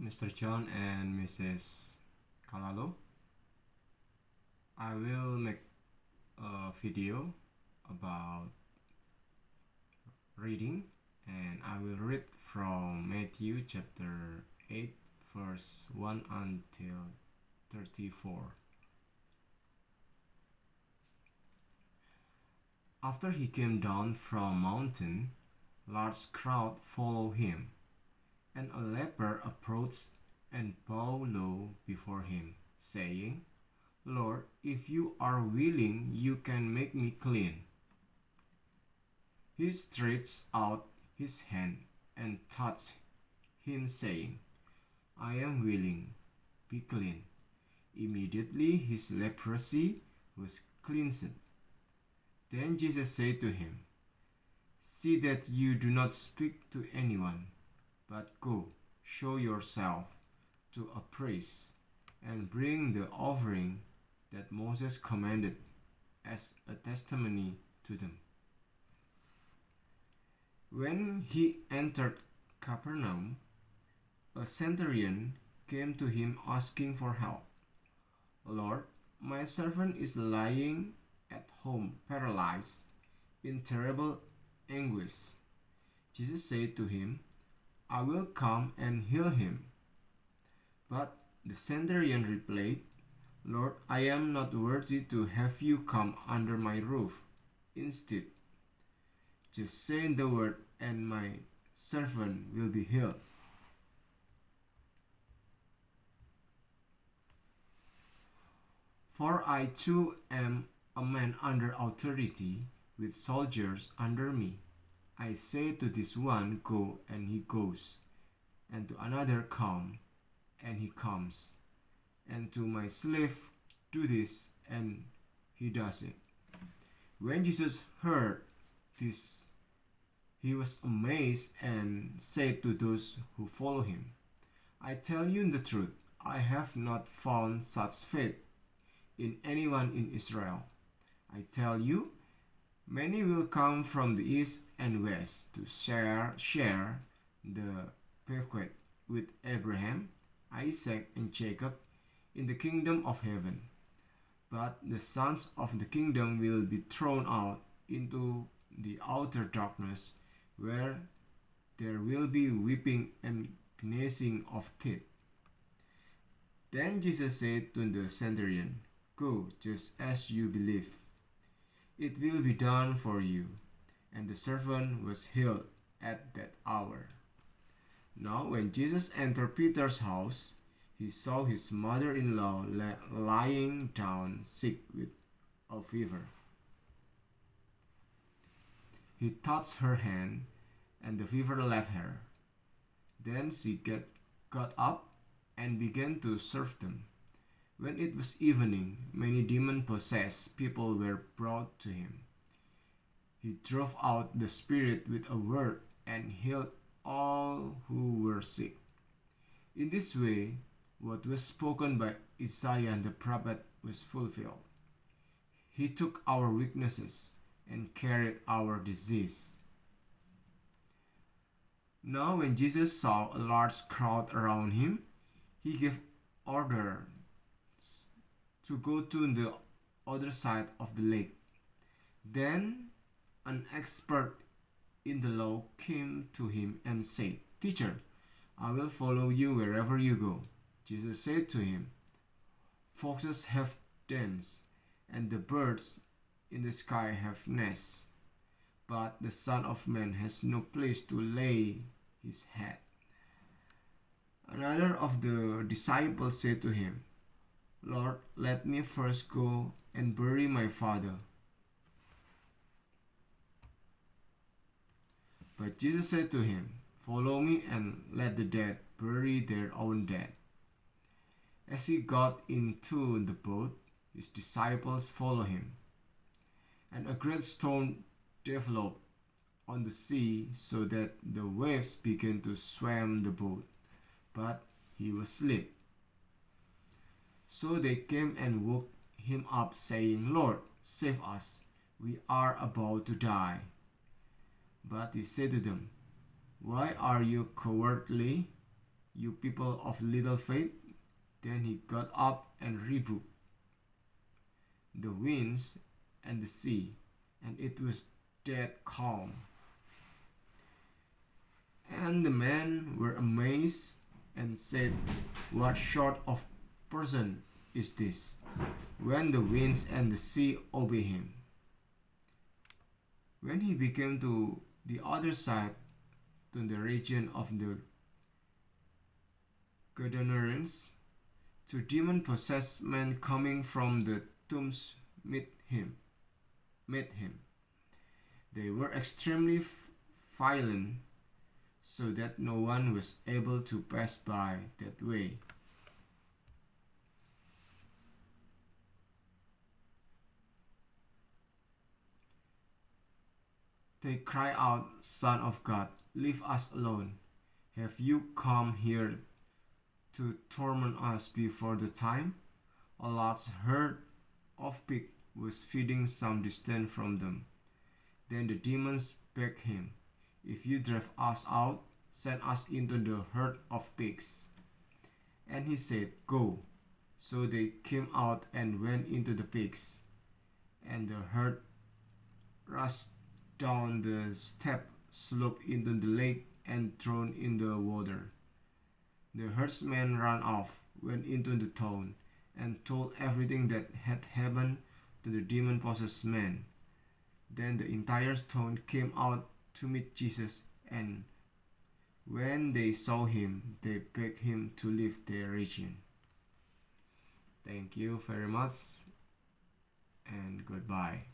Mr. John and Mrs. Kalalo. I will make a video about reading, and I will read from Matthew chapter 8 verse 1 until 34. After he came down from mountain, large crowd followed him, and a leper approached and bowed low before him, saying, Lord, if you are willing, you can make me clean. He stretched out his hand and touched him, saying, I am willing, be clean. Immediately his leprosy was cleansed. Then Jesus said to him, See that you do not speak to anyone, but go, show yourself to a priest, and bring the offering that Moses commanded as a testimony to them. When he entered Capernaum, a centurion came to him asking for help. Lord, my servant is lying at home, paralyzed, in terrible anguish. Jesus said to him, I will come and heal him. But the centurion replied, Lord, I am not worthy to have you come under my roof. Instead, just say the word and my servant will be healed. For I too am a man under authority, with soldiers under me. I say to this one, Go, and he goes, and to another, Come, and he comes, and to my slave, Do this, and he does it. When Jesus heard this, he was amazed and said to those who follow him, I tell you the truth, I have not found such faith in anyone in Israel. I tell you, many will come from the east and west to share the banquet with Abraham, Isaac, and Jacob in the kingdom of heaven. But the sons of the kingdom will be thrown out into the outer darkness, where there will be weeping and gnashing of teeth. Then Jesus said to the centurion, Go, just as you believe. It will be done for you. And the servant was healed at that hour. Now when Jesus entered Peter's house, he saw his mother-in-law lying down sick with a fever. He touched her hand, and the fever left her. Then she got up and began to serve them. When it was evening, many demon-possessed people were brought to him. He drove out the spirit with a word and healed all who were sick. In this way, what was spoken by Isaiah the prophet was fulfilled. He took our weaknesses and carried our disease. Now when Jesus saw a large crowd around him, he gave order to go to the other side of the lake. Then an expert in the law came to him and said, Teacher, I will follow you wherever you go. Jesus said to him, Foxes have dens, and the birds in the sky have nests, but the Son of Man has no place to lay his head. Another of the disciples said to him, Lord, let me first go and bury my father. But Jesus said to him, Follow me and let the dead bury their own dead. As he got into the boat, his disciples followed him. And a great storm developed on the sea, so that the waves began to swam the boat. But he was asleep. So they came and woke him up, saying, Lord, save us, we are about to die. But he said to them, Why are you cowardly? you people of little faith? Then he got up and rebuked the winds and the sea, and it was dead calm. And the men were amazed and said, "What sort of person is this, when the winds and the sea obey him?" When he came to the other side, to the region of the Gadarenes, two demon-possessed men coming from the tombs met him. They were extremely violent, so that no one was able to pass by that way. They cried out, "Son of God, leave us alone. Have you come here to torment us before the time?" A large herd of pigs was feeding some distance from them. Then the demons begged him, "If you drive us out, send us into the herd of pigs." And he said, "Go." So they came out and went into the pigs, and the herd rushed down the steep slope into the lake and thrown in the water. The herdsmen ran off, went into the town, and told everything that had happened to the demon-possessed man. Then the entire town came out to meet Jesus, and when they saw him, they begged him to leave their region. Thank you very much, and goodbye.